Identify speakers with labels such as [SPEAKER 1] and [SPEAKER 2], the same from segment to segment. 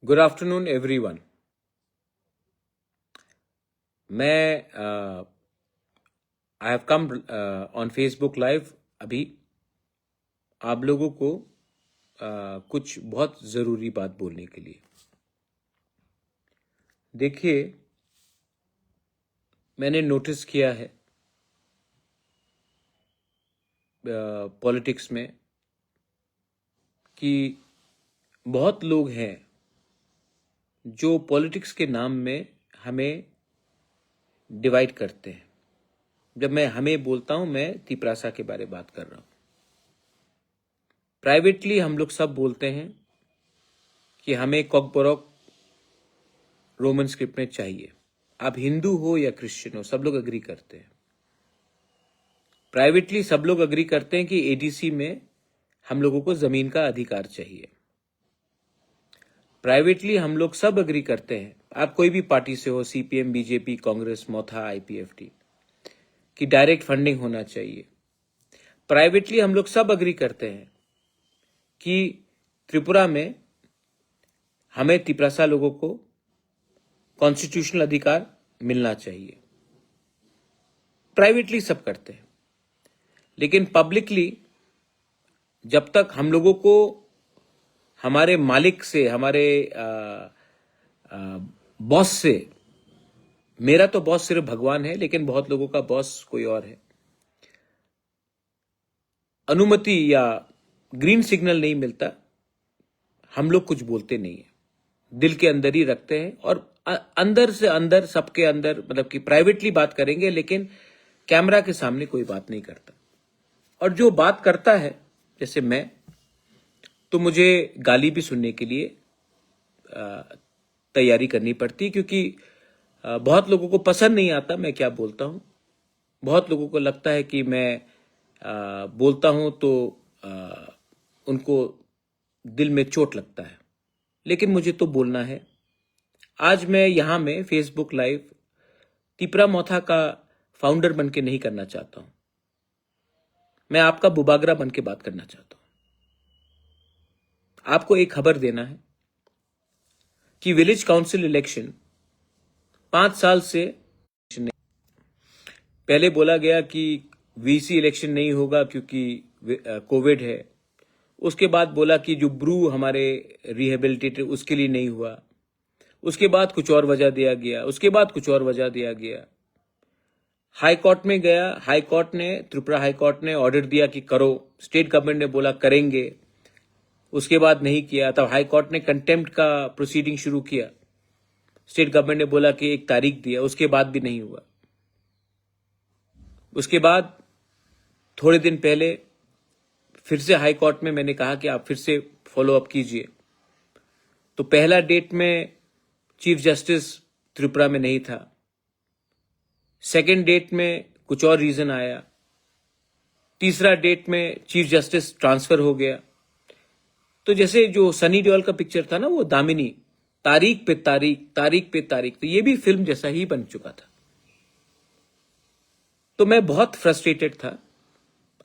[SPEAKER 1] Good afternoon everyone. मैं I have come on Facebook live अभी आप लोगों को कुछ बहुत ज़रूरी बात बोलने के लिए। देखिए, मैंने नोटिस किया है पॉलिटिक्स में कि बहुत लोग हैं जो पॉलिटिक्स के नाम में हमें डिवाइड करते हैं। जब मैं हमें बोलता हूं, मैं तिपरासा के बारे में बात कर रहा हूं। प्राइवेटली हम लोग सब बोलते हैं कि हमें कॉकबोरोक रोमन स्क्रिप्ट में चाहिए। आप हिंदू हो या क्रिश्चियन हो, सब लोग अग्री करते हैं। प्राइवेटली सब लोग अग्री करते हैं कि एडीसी में हम लोगों को जमीन का अधिकार चाहिए। प्राइवेटली हम लोग सब अग्री करते हैं, आप कोई भी पार्टी से हो, सीपीएम, बीजेपी, कांग्रेस, मोथा, आईपीएफटी, कि डायरेक्ट फंडिंग होना चाहिए। प्राइवेटली हम लोग सब अग्री करते हैं कि त्रिपुरा में हमें तिपरासा लोगों को कॉन्स्टिट्यूशनल अधिकार मिलना चाहिए। प्राइवेटली सब करते हैं, लेकिन पब्लिकली जब तक हम लोगों को हमारे मालिक से, हमारे बॉस से, मेरा तो बॉस सिर्फ भगवान है, लेकिन बहुत लोगों का बॉस कोई और है, अनुमति या ग्रीन सिग्नल नहीं मिलता, हम लोग कुछ बोलते नहीं है, दिल के अंदर ही रखते हैं। और अंदर से अंदर, सबके अंदर, मतलब कि प्राइवेटली बात करेंगे, लेकिन कैमरा के सामने कोई बात नहीं करता। और जो बात करता है, जैसे मैं, तो मुझे गाली भी सुनने के लिए तैयारी करनी पड़ती, क्योंकि बहुत लोगों को पसंद नहीं आता मैं क्या बोलता हूं। बहुत लोगों को लगता है कि मैं बोलता हूं तो उनको दिल में चोट लगता है, लेकिन मुझे तो बोलना है। आज मैं यहां में फेसबुक लाइव तिपरा मोथा का फाउंडर बन के नहीं करना चाहता हूं। मैं आपका बुबागरा बन के बात करना चाहता हूं। आपको एक खबर देना है कि विलेज काउंसिल इलेक्शन 5 साल से पहले बोला गया कि वीसी इलेक्शन नहीं होगा क्योंकि कोविड है। उसके बाद बोला कि जो ब्रू हमारे रिहेबिलिटेटर उसके लिए नहीं हुआ। उसके बाद कुछ और वजह दिया गया, उसके बाद कुछ और वजह दिया गया। हाई कोर्ट में गया, हाई कोर्ट ने, त्रिपुरा हाई कोर्ट ने ऑर्डर दिया कि करो। स्टेट गवर्नमेंट ने बोला करेंगे, उसके बाद नहीं किया। तब हाई कोर्ट ने कंटेम्प्ट का प्रोसीडिंग शुरू किया। स्टेट गवर्नमेंट ने बोला कि एक तारीख दिया, उसके बाद भी नहीं हुआ। उसके बाद थोड़े दिन पहले फिर से हाई कोर्ट में मैंने कहा कि आप फिर से फॉलो अप कीजिए। तो पहला डेट में चीफ जस्टिस त्रिपुरा में नहीं था, सेकेंड डेट में कुछ और रीजन आया, तीसरा डेट में चीफ जस्टिस ट्रांसफर हो गया। तो जैसे जो सनी देओल का पिक्चर था ना, वो दामिनी, तारीख पे तारीख, तारीख पे तारीख, तो ये भी फिल्म जैसा ही बन चुका था। तो मैं बहुत फ्रस्ट्रेटेड था।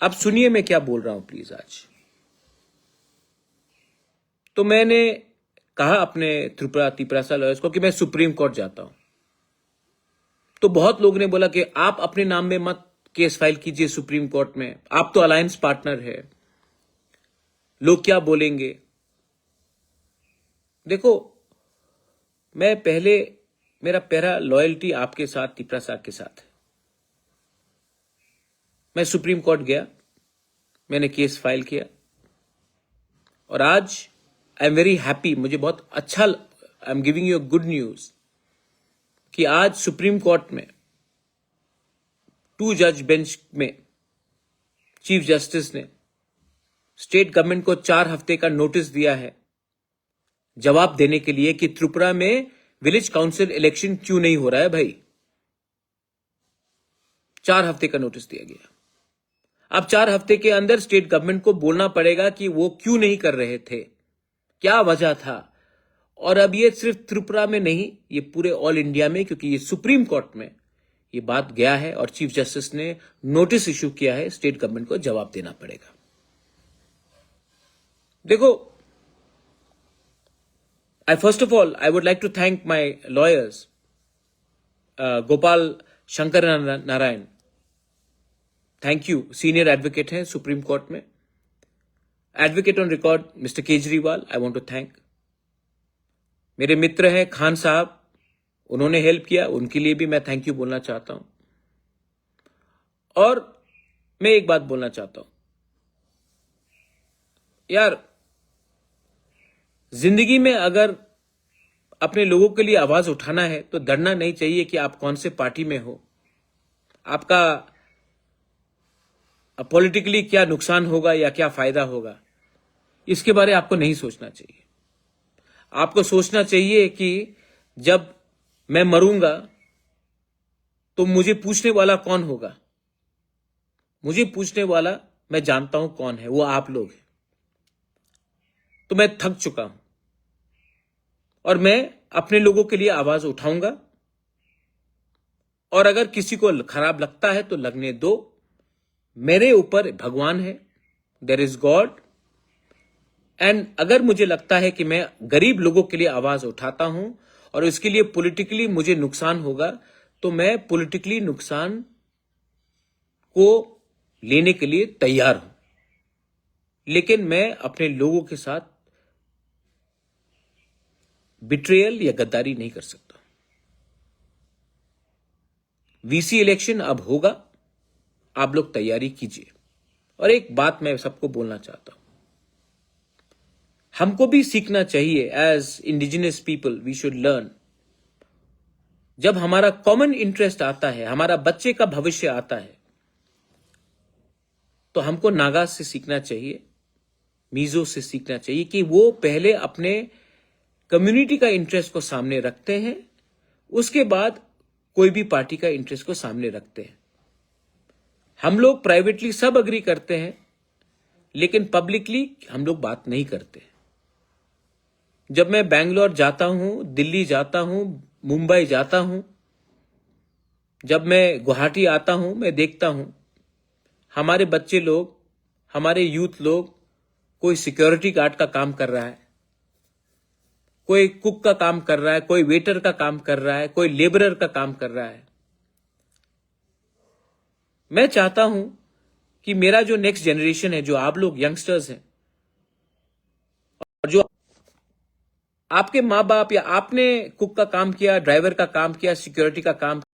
[SPEAKER 1] अब सुनिए मैं क्या बोल रहा हूं प्लीज आज। तो मैंने कहा अपने तिपरासा लॉयर्स को कि मैं सुप्रीम कोर्ट जाता हूं। तो बहुत लोगों ने बोला कि आप अपने नाम में मत केस फाइल कीजिए सुप्रीम कोर्ट में, आप तो अलायंस पार्टनर है, लोग क्या बोलेंगे। देखो, मैं पहले, मेरा पहला लॉयल्टी आपके साथ, तिपरासा के साथ है। मैं सुप्रीम कोर्ट गया, मैंने केस फाइल किया, और आज आई एम वेरी हैप्पी, मुझे बहुत अच्छा, I am giving you good news कि आज सुप्रीम कोर्ट में 2 जज बेंच में चीफ जस्टिस ने स्टेट गवर्नमेंट को 4 हफ्ते का नोटिस दिया है जवाब देने के लिए कि त्रिपुरा में विलेज काउंसिल इलेक्शन क्यों नहीं हो रहा है भाई। 4 हफ्ते का नोटिस दिया गया। अब 4 हफ्ते के अंदर स्टेट गवर्नमेंट को बोलना पड़ेगा कि वो क्यों नहीं कर रहे थे, क्या वजह था। और अब ये सिर्फ त्रिपुरा में नहीं, ये पूरे ऑल इंडिया में, क्योंकि ये सुप्रीम कोर्ट में ये बात गया है और चीफ जस्टिस ने नोटिस इश्यू किया है, स्टेट गवर्नमेंट को जवाब देना पड़ेगा। देखो, First of all, I would like to thank my lawyers, Gopal Shankar Narayan. Thank you, senior advocate हैं सुप्रीम कोर्ट में. Advocate on record mister Kejriwal, I want to thank. मेरे मित्र हैं खान साहब, उन्होंने हेल्प किया, उनके लिए भी मैं थैंक यू बोलना चाहता हूं. और मैं एक बात बोलना चाहता हूं यार, जिंदगी में अगर अपने लोगों के लिए आवाज उठाना है तो डरना नहीं चाहिए कि आप कौन से पार्टी में हो, आपका पॉलिटिकली क्या नुकसान होगा या क्या फायदा होगा, इसके बारे में आपको नहीं सोचना चाहिए. आपको सोचना चाहिए कि जब मैं मरूंगा तो मुझे पूछने वाला कौन होगा. मुझे पूछने वाला मैं जानता हूं कौन है, वो आप लोग हैं. तो मैं थक चुका हूं और मैं अपने लोगों के लिए आवाज उठाऊंगा. और अगर किसी को खराब लगता है तो लगने दो. मेरे ऊपर भगवान है, देयर इज गॉड. एंड अगर मुझे लगता है कि मैं गरीब लोगों के लिए आवाज उठाता हूं और इसके लिए पॉलिटिकली मुझे नुकसान होगा, तो मैं पॉलिटिकली नुकसान को लेने के लिए तैयार हूं. लेकिन मैं अपने लोगों के साथ बिट्रेयल या गद्दारी नहीं कर सकता. वीसी इलेक्शन अब होगा, आप लोग तैयारी कीजिए. और एक बात मैं सबको बोलना चाहता हूं, हमको भी सीखना चाहिए. As indigenous people we should learn. जब हमारा कॉमन इंटरेस्ट आता है, हमारा बच्चे का भविष्य आता है, तो हमको नागा से सीखना चाहिए, मीजो से सीखना चाहिए कि वो पहले अपने कम्युनिटी का इंटरेस्ट को सामने रखते हैं, उसके बाद कोई भी पार्टी का इंटरेस्ट को सामने रखते हैं. हम लोग प्राइवेटली सब अग्री करते हैं, लेकिन पब्लिकली हम लोग बात नहीं करते. जब मैं बैंगलोर जाता हूं, दिल्ली जाता हूं, मुंबई जाता हूं, जब मैं गुवाहाटी आता हूं, मैं देखता हूं हमारे बच्चे लोग, हमारे यूथ लोग, कोई सिक्योरिटी गार्ड का काम कर रहा है, कोई कुक का काम कर रहा है, कोई वेटर का काम कर रहा है, कोई लेबरर का काम कर रहा है. मैं चाहता हूं कि मेरा जो नेक्स्ट जनरेशन है, जो आप लोग यंगस्टर्स हैं, और जो आपके माँ बाप या आपने कुक का काम किया, ड्राइवर का काम किया, सिक्योरिटी का काम